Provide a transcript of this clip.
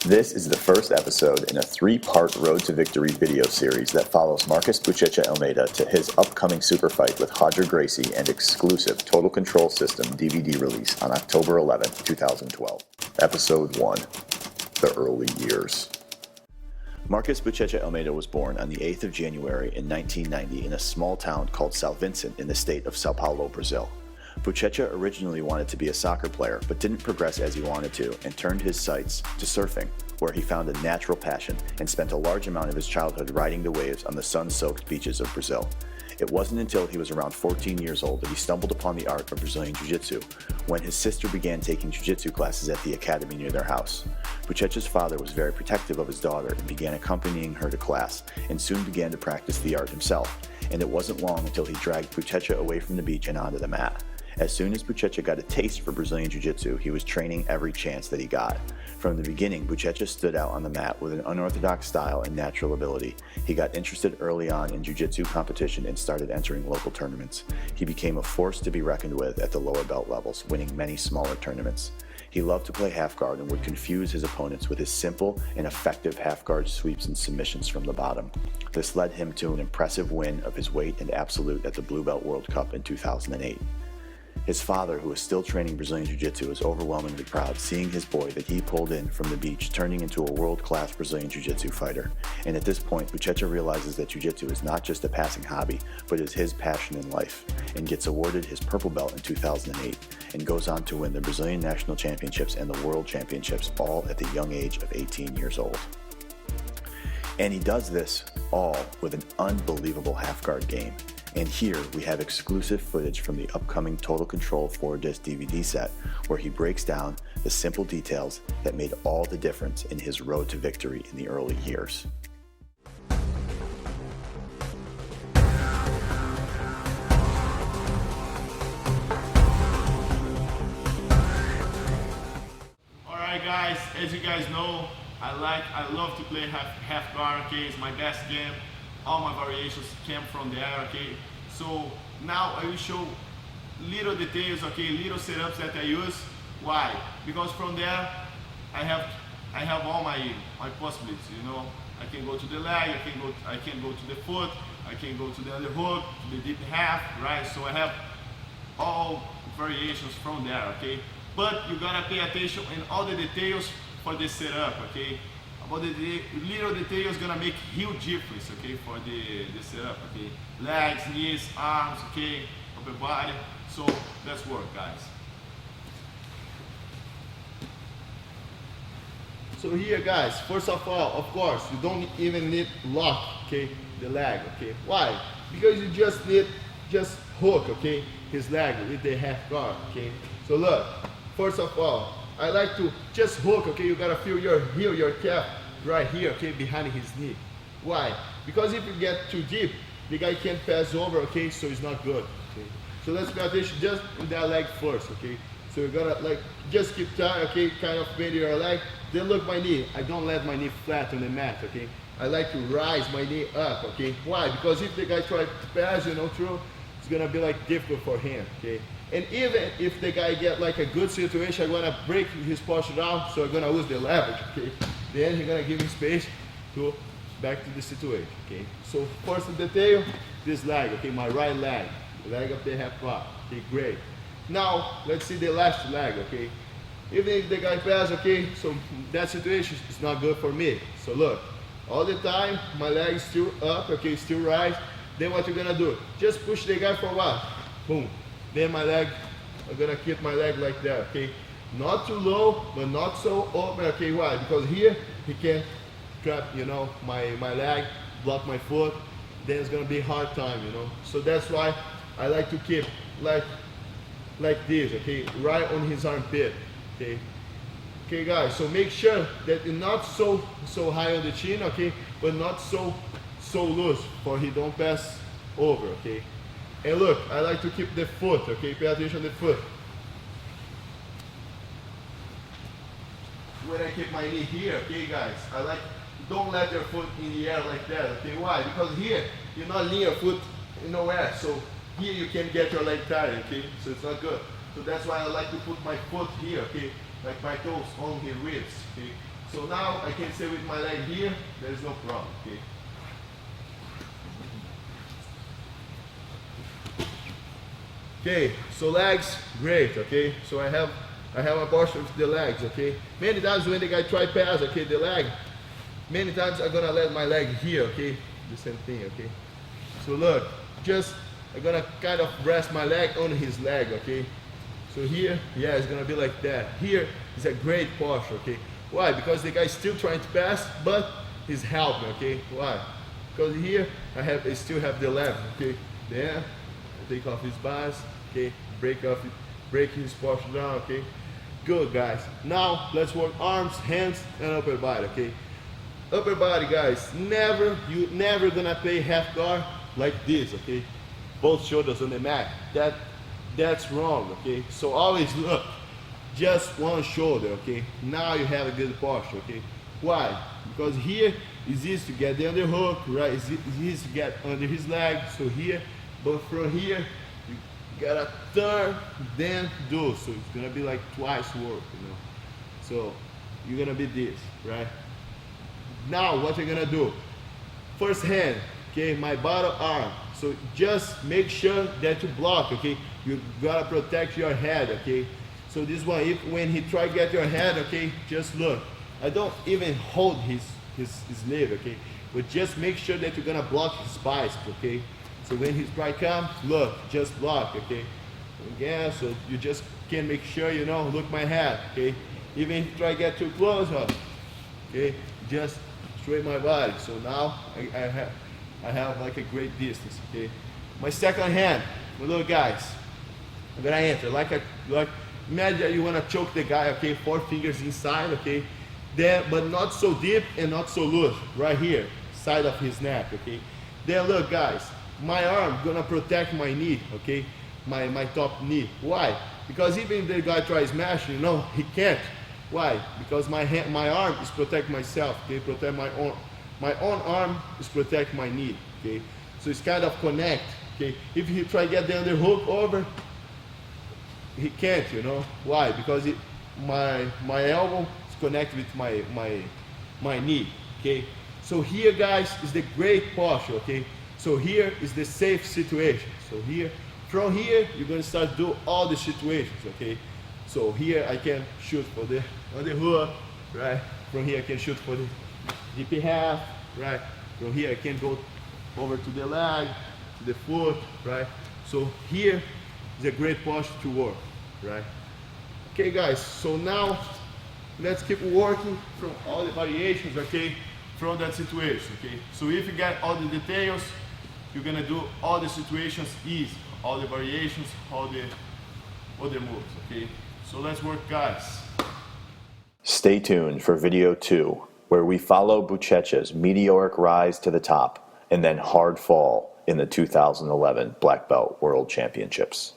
This is the first episode in a three-part Road to Victory video series that follows Marcus Buchecha Almeida to his upcoming super fight with Roger Gracie and exclusive Total Control System DVD release on October 11, 2012. Episode 1, The Early Years. Marcus Buchecha Almeida was born on the 8th of January in 1990 in a small town called São Vicente in the state of Sao Paulo, Brazil. Buchecha originally wanted to be a soccer player, but didn't progress as he wanted to and turned his sights to surfing, where he found a natural passion and spent a large amount of his childhood riding the waves on the sun-soaked beaches of Brazil. It wasn't until he was around 14 years old that he stumbled upon the art of Brazilian Jiu-Jitsu, when his sister began taking Jiu-Jitsu classes at the academy near their house. Buchecha's father was very protective of his daughter and began accompanying her to class, and soon began to practice the art himself, and it wasn't long until he dragged Buchecha away from the beach and onto the mat. As soon as Buchecha got a taste for Brazilian Jiu-Jitsu, he was training every chance that he got. From the beginning, Buchecha stood out on the mat with an unorthodox style and natural ability. He got interested early on in Jiu-Jitsu competition and started entering local tournaments. He became a force to be reckoned with at the lower belt levels, winning many smaller tournaments. He loved to play half guard and would confuse his opponents with his simple and effective half guard sweeps and submissions from the bottom. This led him to an impressive win of his weight and absolute at the Blue Belt World Cup in 2008. His father, who was still training Brazilian Jiu-Jitsu, was overwhelmingly proud seeing his boy that he pulled in from the beach turning into a world-class Brazilian Jiu-Jitsu fighter. And at this point, Buchecha realizes that Jiu-Jitsu is not just a passing hobby, but is his passion in life, and gets awarded his purple belt in 2008, and goes on to win the Brazilian National Championships and the World Championships, all at the young age of 18 years old. And he does this all with an unbelievable half-guard game. And here we have exclusive footage from the upcoming Total Control 4-disc DVD set, where he breaks down the simple details that made all the difference in his road to victory in the early years. Alright guys, as you guys know, I love to play half guard, okay, it's my best game. All my variations came from there, okay. So now I will show little details, okay, little setups that I use. Why? Because from there I have all my possibilities, you know. I can go to the leg, I can go to the foot, I can go to the underhook, to the deep half, right? So I have all variations from there, okay. But you gotta pay attention in all the details for the setup, okay. About the little details gonna make huge difference, okay, for the setup, okay. Legs, knees, arms, okay, upper body. So let's work, guys. So here, guys, first of all, of course, you don't even need lock, okay, the leg, okay. Why? Because you just need hook, okay, his leg with the half guard, okay. So look, first of all, I like to just hook, okay, you gotta feel your heel, your calf right here, okay, behind his knee. Why? Because if you get too deep, the guy can't pass over, okay, so it's not good, okay. So let's pay attention just in that leg first, okay. So you gotta like, just keep tight, okay, kind of bend your leg, then look my knee. I don't let my knee flat on the mat, okay. I like to rise my knee up, okay. Why? Because if the guy tries to pass, you know, through, it's gonna be like difficult for him, okay. And even if the guy get like a good situation, I'm gonna break his posture down, so I'm gonna use the leverage, okay. Then he's gonna give him space to back to the situation, okay. So first detail, this leg, okay, my right leg up the half bar, okay, great. Now let's see the left leg, okay. Even if the guy pass, okay, so that situation is not good for me. So look, all the time my leg is still up, okay, still rise. Then what you're gonna do? Just push the guy for a while, boom. Then my leg, I'm gonna keep my leg like that, okay? Not too low, but not so open, okay? Why? Because here, he can trap, you know, my leg, block my foot, then it's gonna be a hard time, you know? So that's why I like to keep like this, okay? Right on his armpit, okay? Okay, guys, so make sure that you're not so high on the chin, okay? But not so loose, for he don't pass over, okay? And look, I like to keep the foot, okay? Pay attention to the foot. When I keep my knee here, okay guys, don't let your foot in the air like that, okay? Why? Because here, you're not leaning your foot nowhere, so here you can get your leg tired, okay? So it's not good. So that's why I like to put my foot here, okay? Like my toes on the ribs, okay? So now I can say with my leg here, there's no problem, okay? Okay, so legs, great, okay? So I have a posture with the legs, okay? Many times when the guy try pass, okay, the leg, many times I'm gonna let my leg here, okay? The same thing, okay? So look, just, I'm gonna kind of rest my leg on his leg, okay? So here, yeah, it's gonna be like that. Here is a great posture, okay? Why? Because the guy's still trying to pass, but he's helping, okay? Why? Because here, I still have the lever, okay? Then, I take off his bars, okay? Break his posture down, okay? Good, guys. Now, let's work arms, hands, and upper body, okay? Upper body, guys, you never gonna play half guard like this, okay? Both shoulders on the mat. That's wrong, okay? So always look, just one shoulder, okay? Now you have a good posture, okay? Why? Because here it's easy to get the underhook, right? It's easy to get under his leg, so here, but from here, you gotta turn, then do. So it's gonna be like twice work, you know? So you're gonna be this, right? Now what you're gonna do? First hand, okay, my bottom arm. So just make sure that you block, okay? You gotta protect your head, okay? So this one, when he try to get your head, okay, just look. I don't even hold his leg, okay? But just make sure that you're gonna block his bicep, okay? So when he try come, look, just block, okay? Again, so you just can make sure, you know, look my head, okay? Even if you try to get too close, okay? Just straight my body. So now I have like a great distance, okay? My second hand, look guys, I'm gonna enter like imagine you wanna choke the guy, okay? 4 fingers inside, okay? Then, but not so deep and not so loose, right here, side of his neck, okay? Then look guys, my arm gonna protect my knee, okay? My top knee. Why? Because even if the guy tries smashing, you know, he can't. Why? Because my arm is protect myself, okay? Protect my own arm is protect my knee, okay? So it's kind of connect, okay? If he try to get the underhook over, he can't, you know? Why? Because my elbow is connected with my knee, okay? So here, guys, is the great posture, okay? So here is the safe situation. So here, from here, you're gonna start do all the situations, okay? So here I can shoot for the underhook, right? From here I can shoot for the DP half, right? From here I can go over to the leg, to the foot, right? So here is a great posture to work, right? Okay guys, so now let's keep working from all the variations, okay? From that situation, okay? So if you get all the details, you're gonna do all the situations easy, all the variations, all the other moves, okay? So let's work, guys. Stay tuned for video 2, where we follow Buchecha's meteoric rise to the top and then hard fall in the 2011 Black Belt World Championships.